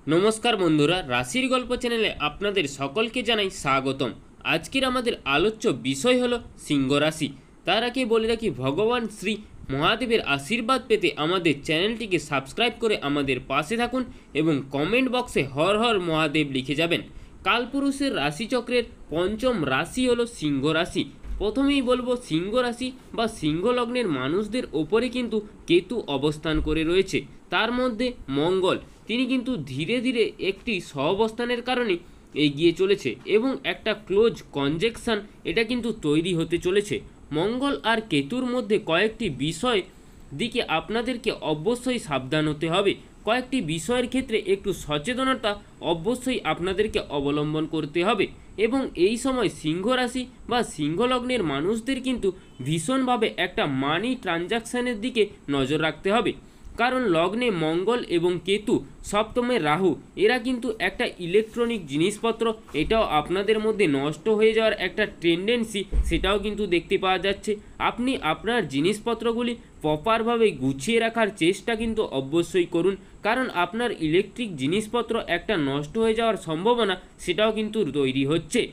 নমস্কার বন্ধুরা, রাশির গল্প চ্যানেলে আপনাদের সকলকে জানাই স্বাগতম। আজকের আমাদের আলোচ্য বিষয় হলো সিংহ রাশি। তার আগে বলে রাখি, ভগবান শ্রী মহাদেবের আশীর্বাদ পেতে আমাদের চ্যানেলটিকে সাবস্ক্রাইব করে আমাদের পাশে থাকুন এবং কমেন্ট বক্সে হর হর মহাদেব লিখে যাবেন। কালপুরুষের রাশিচক্রের পঞ্চম রাশি হলো সিংহ রাশি। প্রথমেই বলবো, সিংহ রাশি বা সিংহ লগ্নের মানুষদের ওপরে কিন্তু কেতু অবস্থান করে রয়েছে। তার মধ্যে মঙ্গল, তিনি কিন্তু ধীরে ধীরে একটি সহাবস্থানের কারণে এগিয়ে চলেছে এবং একটা ক্লোজ কনজেকশন এটা কিন্তু তৈরি হতে চলেছে। মঙ্গল আর কেতুর মধ্যে কয়েকটি বিষয় দিকে আপনাদেরকে অবশ্যই সাবধান হতে হবে। কয়েকটি বিষয়ের ক্ষেত্রে একটু সচেতনতা অবশ্যই আপনাদেরকে অবলম্বন করতে হবে এবং এই সময় সিংহ রাশি বা সিংহ লগ্নের মানুষদের কিন্তু ভীষণভাবে একটা মানি ট্রানজাকশানের দিকে নজর রাখতে হবে। কারণ লগ্নে মঙ্গল এবং কেতু, সপ্তমে রাহু, এরা কিন্তু একটা ইলেকট্রনিক জিনিসপত্র, এটাও আপনাদের মধ্যে নষ্ট হয়ে যাওয়ার একটা টেন্ডেন্সি সেটাও কিন্তু দেখতে পাওয়া যাচ্ছে। আপনি আপনার জিনিসপত্রগুলি প্রপারভাবে গুছিয়ে রাখার চেষ্টা কিন্তু অবশ্যই করুন, কারণ আপনার ইলেকট্রিক জিনিসপত্র একটা নষ্ট হয়ে যাওয়ার সম্ভাবনা সেটাও কিন্তু তৈরি হচ্ছে।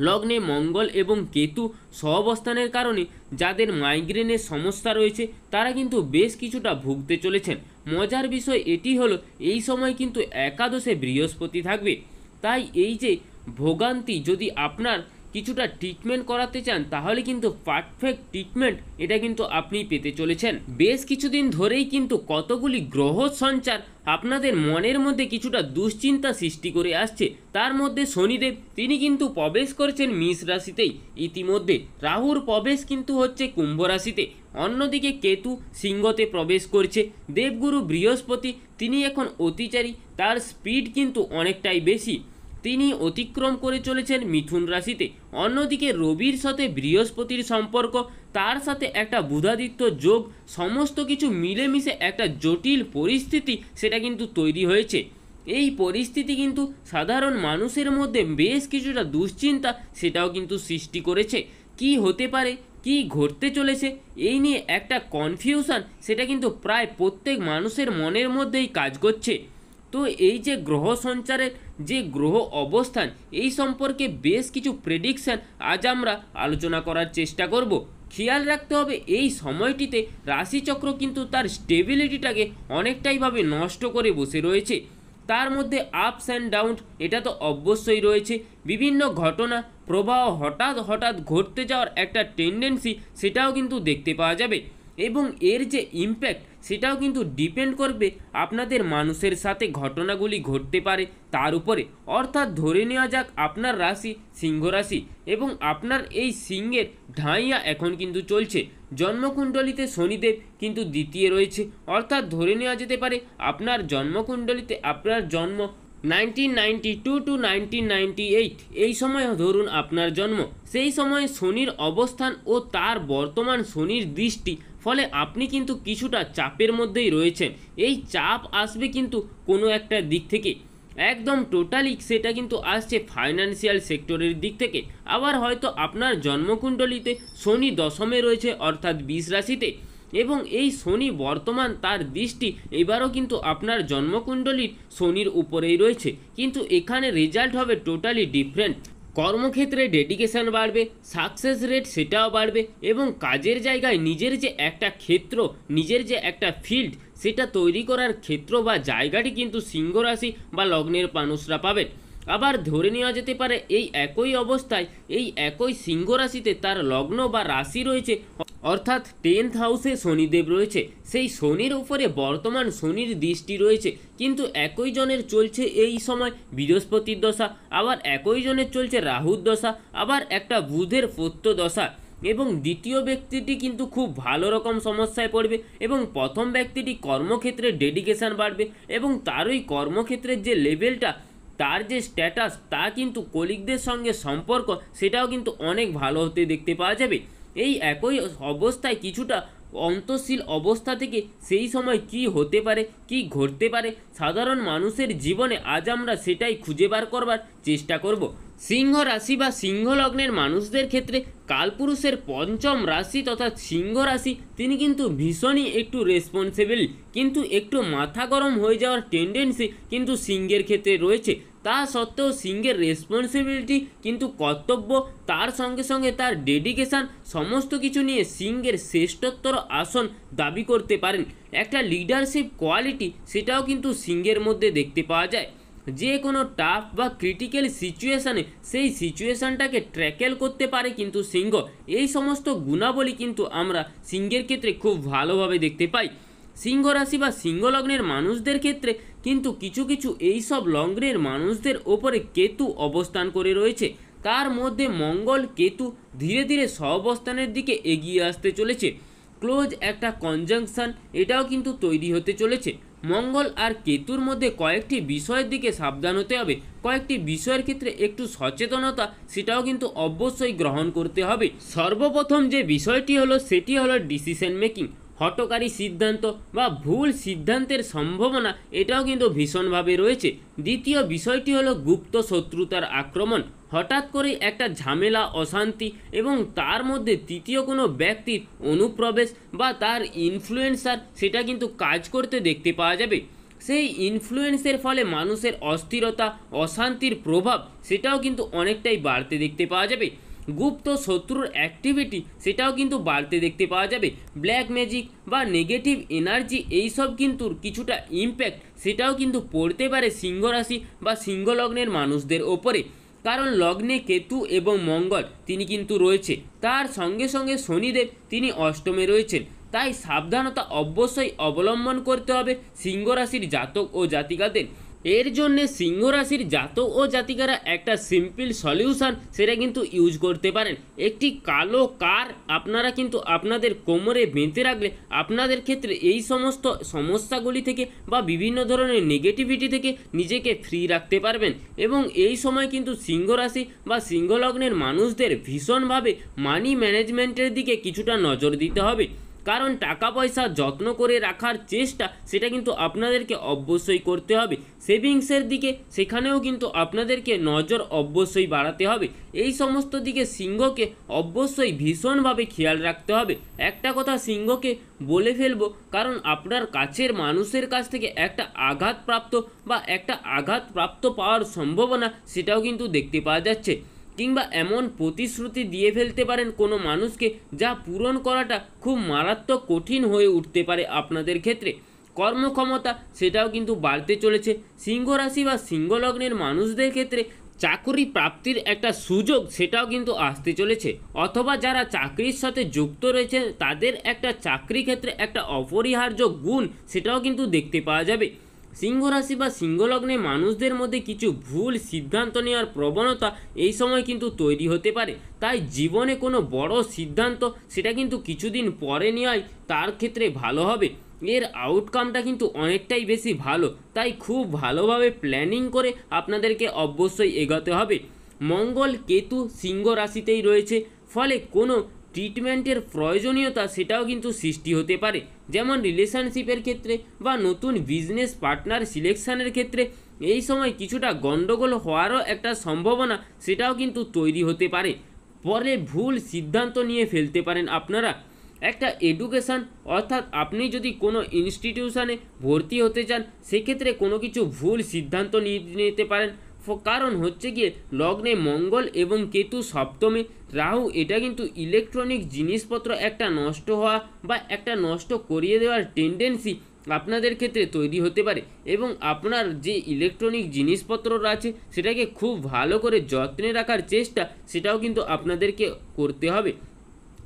লগ্নে মঙ্গল এবং কেতু সহাবস্থানের কারণে যাদের মাইগ্রেনের সমস্যা রয়েছে তারা কিন্তু বেশ কিছুটা ভুগতে চলেছেন। মজার বিষয় এটি হলো, এই সময় কিন্তু একাদশে বৃহস্পতি থাকবে। তাই এই যে ভোগান্তি, যদি আপনার কিছুটা ট্রিটমেন্ট করাতে চান তাহলে কিন্তু পারফেক্ট ট্রিটমেন্ট এটা কিন্তু আপনি পেতে চলেছেন। বেশ কিছুদিন ধরেই কিন্তু কতগুলি গ্রহ সঞ্চার আপনাদের মনের মধ্যে কিছুটা দুশ্চিন্তা সৃষ্টি করে আসছে। তার মধ্যে শনিদেব, তিনি কিন্তু প্রবেশ করেছেন মেষ রাশিতেই ইতিমধ্যে। রাহুর প্রবেশ কিন্তু হচ্ছে কুম্ভ রাশিতে। অন্যদিকে কেতু সিংহতে প্রবেশ করছে। দেবগুরু বৃহস্পতি, তিনি এখন অতিচারী, তার স্পিড কিন্তু অনেকটাই বেশি, তিনি অতিক্রম করে চলেছেন মিথুন রাশিতে। অন্যদিকে রবির সাথে বৃহস্পতির সম্পর্ক, তার সাথে একটা বুধাদিত্য যোগ, সমস্ত কিছু মিলেমিশে একটা জটিল পরিস্থিতি সেটা কিন্তু তৈরি হয়েছে। এই পরিস্থিতি কিন্তু সাধারণ মানুষের মধ্যে বেশ কিছুটা দুশ্চিন্তা সেটাও কিন্তু সৃষ্টি করেছে। কি হতে পারে, কি ঘটতে চলেছে, এই নিয়ে একটা কনফিউশন সেটা কিন্তু প্রায় প্রত্যেক মানুষের মনের মধ্যেই কাজ করছে। তো এই যে গ্রহ সঞ্চারের যে গ্রহ অবস্থান, এই সম্পর্কে বেশ কিছু প্রেডিকশান আজ আমরা আলোচনা করার চেষ্টা করব। খেয়াল রাখতে হবে, এই সময়টিতে রাশিচক্র কিন্তু তার স্টেবিলিটিটাকে অনেকটাইভাবে নষ্ট করে বসে রয়েছে। তার মধ্যে আপস অ্যান্ড ডাউন এটা তো অবশ্যই রয়েছে। বিভিন্ন ঘটনা প্রবাহ হঠাৎ হঠাৎ ঘটতে যাওয়ার একটা টেন্ডেন্সি সেটাও কিন্তু দেখতে পাওয়া যাবে এবং এর যে ইমপ্যাক্ট সেটাও কিন্তু ডিপেন্ড করবে আপনাদের মানুষের সাথে ঘটনাগুলি ঘটতে পারে তার উপরে। অর্থাৎ ধরে নেওয়া যাক আপনার রাশি সিংহ রাশি এবং আপনার এই সিংহের ঢাইয়া এখন কিন্তু চলছে। জন্মকুণ্ডলিতে শনিদেব কিন্তু দ্বিতীয় রয়েছে, অর্থাৎ ধরে নেওয়া যেতে পারে আপনার জন্মকুণ্ডলিতে আপনার জন্ম 1992 টু 1998, এই সময় ধরুন আপনার জন্ম। সেই সময়ে শনির অবস্থান ও তার বর্তমান শনির দৃষ্টি, ফলে আপনি কিন্তু কিছুটা চাপের মধ্যেই রয়েছেন। এই চাপ আসবে কিন্তু কোনো একটা দিক থেকে, একদম টোটালি সেটা কিন্তু আসছে ফাইন্যান্সিয়াল সেক্টরের দিক থেকে। আবার হয়তো আপনার জন্মকুণ্ডলিতে শনি দশমে রয়েছে, অর্থাৎ বৃষ রাশিতে, এবং এই শনি বর্তমান তার দৃষ্টি এবারও কিন্তু আপনার জন্মকুণ্ডলীর শনির উপরেই রয়েছে, কিন্তু এখানে রেজাল্ট হবে টোটালি ডিফারেন্ট। কর্মক্ষেত্রে ডেডিকেশন বাড়বে, সাকসেস রেট সেটাও বাড়বে এবং কাজের জায়গায় নিজের যে একটা ক্ষেত্র, নিজের যে একটা ফিল্ড সেটা তৈরি করার ক্ষেত্র বা জায়গাটি কিন্তু সিংহ রাশি বা লগ্নের মানুষরা পাবেন। আবার ধরে নেওয়া যেতে পারে এই একই অবস্থায়, এই একই সিংহ রাশিতে তার লগ্ন বা রাশি রয়েছে, অর্থাৎ 10th হাউসে শনিদেব রয়েছে। সেই শনির উপরে বর্তমান শনির দৃষ্টি রয়েছে, কিন্তু একই জনের চলছে এই সময় বৃহস্পতির দশা, আবার একই জনের চলছে রাহুর দশা, আবার একটা বুধের পত্য দশা, এবং দ্বিতীয় ব্যক্তিটি কিন্তু খুব ভালো রকম সমস্যায় পড়বে এবং প্রথম ব্যক্তিটি কর্মক্ষেত্রে ডেডিকেশন বাড়বে এবং তারই কর্মক্ষেত্রের যে লেভেলটা, তার যে স্ট্যাটাস, তা কিন্তু কলিগদের সঙ্গে সম্পর্ক সেটাও কিন্তু অনেক ভালো হতে দেখতে পাওয়া যাবে। এই একই অবস্থায় কিছুটা অন্তঃশীল অবস্থা থেকে সেই সময় কি হতে পারে, কি ঘটতে পারে সাধারণ মানুষের জীবনে, আজ আমরা সেটাই খুঁজে বার করবার চেষ্টা করব। সিংহ রাশি বা সিংহ লগ্নের মানুষদের ক্ষেত্রে কালপুরুষের পঞ্চম রাশি তথা সিংহ রাশি তিনি কিন্তু ভীষণই একটু রেসপন্সিবল, কিন্তু একটু মাথা গরম হয়ে যাওয়ার টেন্ডেন্সি কিন্তু সিংহের ক্ষেত্রে রয়েছে। তা সত্ত্বেও সিংহের রেসপন্সিবিলিটি কিন্তু কর্তব্য, তার সঙ্গে সঙ্গে তার ডেডিকেশান সমস্ত কিছু নিয়ে সিংহের শ্রেষ্ঠত্বর আসন দাবি করতে পারেন। একটা লিডারশিপ কোয়ালিটি সেটাও কিন্তু সিংহের মধ্যে দেখতে পাওয়া যায়। যে কোনো টাফ বা ক্রিটিক্যাল সিচুয়েশানে সেই সিচুয়েশানটাকে ট্র্যাকেল করতে পারে কিন্তু সিংহ। এই সমস্ত গুণাবলী কিন্তু আমরা সিংহের ক্ষেত্রে খুব ভালোভাবে দেখতে পাই। সিংহ রাশি বা সিংহ লগ্নের মানুষদের ক্ষেত্রে কিন্তু কিছু কিছু এইসব লগ্নের মানুষদের ওপরে কেতু অবস্থান করে রয়েছে। তার মধ্যে মঙ্গল কেতু ধীরে ধীরে সহাবস্থানের দিকে এগিয়ে আসতে চলেছে। ক্লোজ একটা কনজাংশন এটাও কিন্তু তৈরি হতে চলেছে। মঙ্গল আর কেতুর মধ্যে কয়েকটি বিষয়ের দিকে সাবধান হতে হবে, কয়েকটি বিষয়ের ক্ষেত্রে একটু সচেতনতা সেটাও কিন্তু অবশ্যই গ্রহণ করতে হবে। সর্বপ্রথম যে বিষয়টি হলো সেটি হলো ডিসিশন মেকিং। হঠকারী সিদ্ধান্ত বা ভুল সিদ্ধান্তের সম্ভাবনা এটাও কিন্তু ভীষণভাবে রয়েছে। দ্বিতীয় বিষয়টি হলো গুপ্ত শত্রুতার আক্রমণ, হঠাৎ করেই একটা ঝামেলা অশান্তি এবং তার মধ্যে তৃতীয় কোনো ব্যক্তির অনুপ্রবেশ বা তার ইনফ্লুয়েন্সার সেটা কিন্তু কাজ করতে দেখতে পাওয়া যাবে। সেই ইনফ্লুয়েন্সের ফলে মানুষের অস্থিরতা অশান্তির প্রভাব সেটাও কিন্তু অনেকটাই বাড়তে দেখতে পাওয়া যাবে। গুপ্ত শত্রুর অ্যাক্টিভিটি সেটাও কিন্তু বাড়তে দেখতে পাওয়া যাবে। ব্ল্যাক ম্যাজিক বা নেগেটিভ এনার্জি এইসব কিন্তু কিছুটা ইম্প্যাক্ট সেটাও কিন্তু পড়তে পারে সিংহ রাশি বা সিংহ লগ্নের মানুষদের ওপরে। কারণ লগ্নে কেতু এবং মঙ্গল তিনি কিন্তু রয়েছে, তার সঙ্গে সঙ্গে শনিদেব তিনি অষ্টমে রয়েছেন। তাই সাবধানতা অবশ্যই অবলম্বন করতে হবে সিংহ রাশির জাতক ও জাতিকাদের। এর জন্যে সিংহ রাশির জাতক ও জাতিকারা একটা সিম্পল সলিউশন সেটা কিন্তু ইউজ করতে পারেন। একটি কালো কার আপনারা কিন্তু আপনাদের কোমরে বেঁধে রাখলে আপনাদের ক্ষেত্রে এই সমস্ত সমস্যাগুলি থেকে বা বিভিন্ন ধরনের নেগেটিভিটি থেকে নিজেকে ফ্রি রাখতে পারবেন। এবং এই সময় কিন্তু সিংহ রাশি বা সিংহ লগ্নের মানুষদের ভীষণভাবে মানি ম্যানেজমেন্টের দিকে কিছুটা নজর দিতে হবে। কারণ টাকা পয়সা যত্ন করে রাখার চেষ্টা সেটা কিন্তু আপনাদেরকে অবশ্যই করতে হবে। সেভিংসের দিকে সেখানেও কিন্তু আপনাদেরকে নজর অবশ্যই বাড়াতে হবে। এই সমস্ত দিকে সিংহকে অবশ্যই ভীষণভাবে খেয়াল রাখতে হবে। একটা কথা সিংহকে বলে ফেলবো, কারণ আপনার কাছের মানুষের কাছ থেকে একটা আঘাতপ্রাপ্ত বা একটা আঘাতপ্রাপ্ত পাওয়ার সম্ভাবনা সেটাও কিন্তু দেখতে পাওয়া যাচ্ছে। কিংবা এমন প্রতিশ্রুতি দিয়ে ফেলতে পারেন কোনো মানুষকে যা পূরণ করাটা খুব মারাত্মক কঠিন হয়ে উঠতে পারে আপনাদের ক্ষেত্রে। কর্মক্ষমতা সেটাও কিন্তু বাড়তে চলেছে। সিংহ রাশি বা সিংহ লগ্নের মানুষদের ক্ষেত্রে চাকরি প্রাপ্তির একটা সুযোগ সেটাও কিন্তু আসতে চলেছে, অথবা যারা চাকরির সাথে যুক্ত রয়েছে তাদের একটা চাকরি ক্ষেত্রে একটা অপরিহার্য গুণ সেটাও কিন্তু দেখতে পাওয়া যাবে। সিংহ রাশি বা সিংহ লগ্নের মানুষদের মধ্যে কিছু ভুল সিদ্ধান্ত নেওয়ার প্রবণতা এই সময় কিন্তু তৈরি হতে পারে। তাই জীবনে কোনো বড় সিদ্ধান্ত সেটা কিন্তু কিছুদিন পরে নেওয়াই তার ক্ষেত্রে ভালো হবে। এর আউটকামটা কিন্তু অনেকটাই বেশি ভালো, তাই খুব ভালোভাবে প্ল্যানিং করে আপনাদেরকে অবশ্যই এগোতে হবে। মঙ্গল কেতু সিংহ রাশিতেই রয়েছে, ফলে কোনো ট্রিটমেন্টের প্রয়োজনীয়তা সেটাও কিন্তু সৃষ্টি হতে পারে। যেমন রিলেশনশিপের ক্ষেত্রে বা নতুন বিজনেস পার্টনার সিলেকশানের ক্ষেত্রে এই সময় কিছুটা গণ্ডগোল হওয়ারও একটা সম্ভাবনা সেটাও কিন্তু তৈরি হতে পারে। পরে ভুল সিদ্ধান্ত নিয়ে ফেলতে পারেন আপনারা। একটা এডুকেশান অর্থাৎ আপনি যদি কোনো ইনস্টিটিউশানে ভর্তি হতে চান সেক্ষেত্রে কোনো কিছু ভুল সিদ্ধান্ত নিয়ে নিতে পারেন। কারণ হচ্ছে গিয়ে লগ্নে মঙ্গল এবং কেতু সপ্তমে, রাহু এটা কিন্তু ইলেকট্রনিক জিনিসপত্র একটা নষ্ট হওয়া বা একটা নষ্ট করিয়ে দেওয়ার টেন্ডেন্সি আপনাদের ক্ষেত্রে তৈরি হতে পারে। এবং আপনার যে ইলেকট্রনিক জিনিসপত্ররা আছে সেটাকে খুব ভালো করে যত্নে রাখার চেষ্টা সেটাও কিন্তু আপনাদেরকে করতে হবে।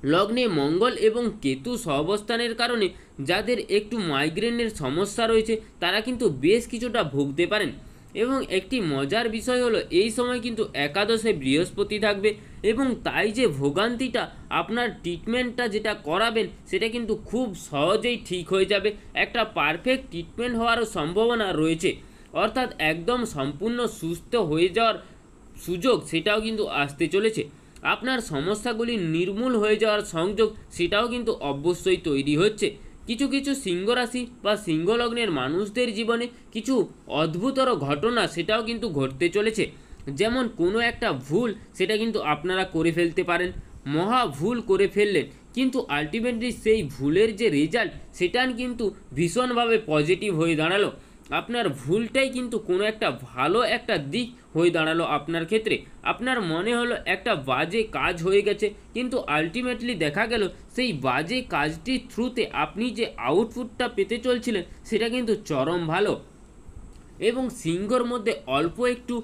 লগ্নে মঙ্গল এবং কেতু সহাবস্থানের কারণে যাদের একটু মাইগ্রেনের সমস্যা রয়েছে তারা কিন্তু বেশ কিছুটা ভুগতে পারেন। এবং একটি মজার বিষয় হলো এই সময় কিন্তু একাদশে বৃহস্পতি থাকবে এবং তাই যে ভোগান্তিটা আপনার ট্রিটমেন্টটা যেটা করাবেন সেটা কিন্তু খুব সহজেই ঠিক হয়ে যাবে। একটা পারফেক্ট ট্রিটমেন্ট হওয়ারও সম্ভাবনা রয়েছে, অর্থাৎ একদম সম্পূর্ণ সুস্থ হয়ে যাওয়ার সুযোগ সেটাও কিন্তু আসতে চলেছে। আপনার সমস্যাগুলি নির্মূল হয়ে যাওয়ার সংযোগ সেটাও কিন্তু অবশ্যই তৈরি হচ্ছে। কিছু কিছু সিংহ রাশি বা সিংহ লগ্নের মানুষদের জীবনে কিছু অদ্ভুতর ঘটনা সেটাও কিন্তু ঘটতে চলেছে। যেমন কোনো একটা ভুল সেটা কিন্তু আপনারা করে ফেলতে পারেন, মহা ভুল করে ফেললেন, কিন্তু আলটিমেটলি সেই ভুলের যে রেজাল্ট সেটা কিন্তু ভীষণভাবে পজিটিভ হয়ে দাঁড়ালো। আপনার ভুলটাই কিন্তু কোনো একটা ভালো একটা দিক হয়ে দাঁড়ালো আপনার ক্ষেত্রে। আপনার মনে হলো একটা বাজে কাজ হয়ে গেছে, কিন্তু আলটিমেটলি দেখা গেল সেই বাজে কাজটির থ্রুতে আপনি যে আউটপুটটা পেতে চলছিলেন সেটা কিন্তু চরম ভালো। এবং সিংহর মধ্যে অল্প একটু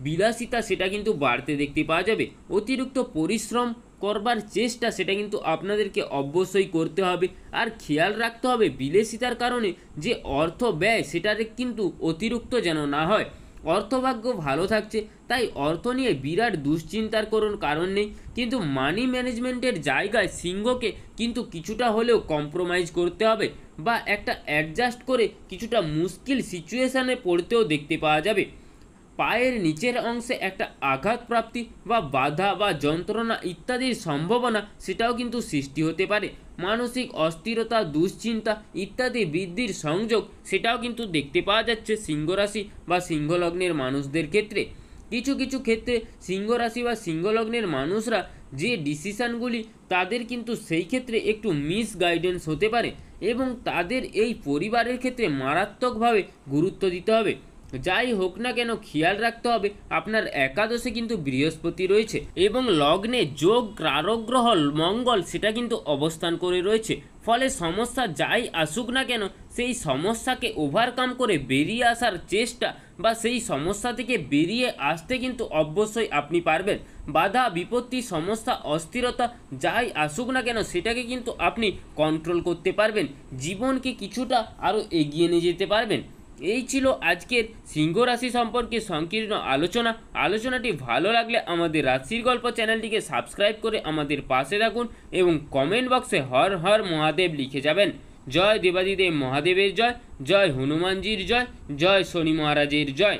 বিলাসিতা সেটা কিন্তু বাড়তে দেখতে পাওয়া যাবে। অতিরিক্ত পরিশ্রম করবার চেষ্টা সেটা কিন্তু আপনাদেরকে অবশ্যই করতে হবে। আর খেয়াল রাখতে হবে বিলাসিতার কারণে যে অর্থ ব্যয় সেটার কিন্তু অতিরিক্ত যেন না হয়। অর্থভাগ্য ভালো থাকছে, তাই অর্থ নিয়ে বিরাট দুশ্চিন্তার কোনো কারণ নেই, কিন্তু মানি ম্যানেজমেন্টের জায়গায় সিংহকে কিন্তু কিছুটা হলেও কম্প্রোমাইজ করতে হবে, বা একটা অ্যাডজাস্ট করে কিছুটা মুশকিল সিচুয়েশানে পড়তেও দেখতে পাওয়া যাবে। পায়ের নিচের অংশে একটা আঘাত প্রাপ্তি বা বাধা বা যন্ত্রণা ইত্যাদির সম্ভাবনা সেটাও কিন্তু সৃষ্টি হতে পারে। মানসিক অস্থিরতা, দুশ্চিন্তা ইত্যাদি বৃদ্ধির সংযোগ সেটাও কিন্তু দেখতে পাওয়া যাচ্ছে সিংহ রাশি বা সিংহ লগ্নের মানুষদের ক্ষেত্রে। কিছু কিছু ক্ষেত্রে সিংহ রাশি বা সিংহ লগ্নের মানুষরা যে ডিসিশানগুলি তাদের কিন্তু সেই ক্ষেত্রে একটু মিসগাইডেন্স হতে পারে, এবং তাদের এই পরিবারের ক্ষেত্রে মারাত্মকভাবে গুরুত্ব দিতে হবে। যাই হোক না কেন খেয়াল রাখতে হবে আপনার একাদশে কিন্তু বৃহস্পতি রয়েছে, এবং লগ্নে যোগ কারক গ্রহ মঙ্গল সেটা কিন্তু অবস্থান করে রয়েছে। ফলে সমস্যা যাই আসুক না কেন সেই সমস্যাকে ওভারকাম করে বেরিয়ে আসার চেষ্টা বা সেই সমস্যা থেকে বেরিয়ে আসতে কিন্তু অবশ্যই আপনি পারবেন। বাধা বিপত্তি সমস্যা অস্থিরতা যাই আসুক না কেন সেটাকে কিন্তু আপনি কন্ট্রোল করতে পারবেন, জীবনকে কিছুটা আরও এগিয়ে নিয়ে যেতে পারবেন। এই ছিল আজকের সিংহ রাশি সম্পর্কে সংকীর্ণ আলোচনাটি ভালো লাগলে আমাদের রাশির গল্প চ্যানেলটিকে সাবস্ক্রাইব করে আমাদের পাশে থাকুন, এবং কমেন্ট বক্সে হর হর মহাদেব লিখে যাবেন। জয় দেবাদিদেব মহাদেবের জয়, জয় হনুমানজির জয়, জয় শনি মহারাজের জয়।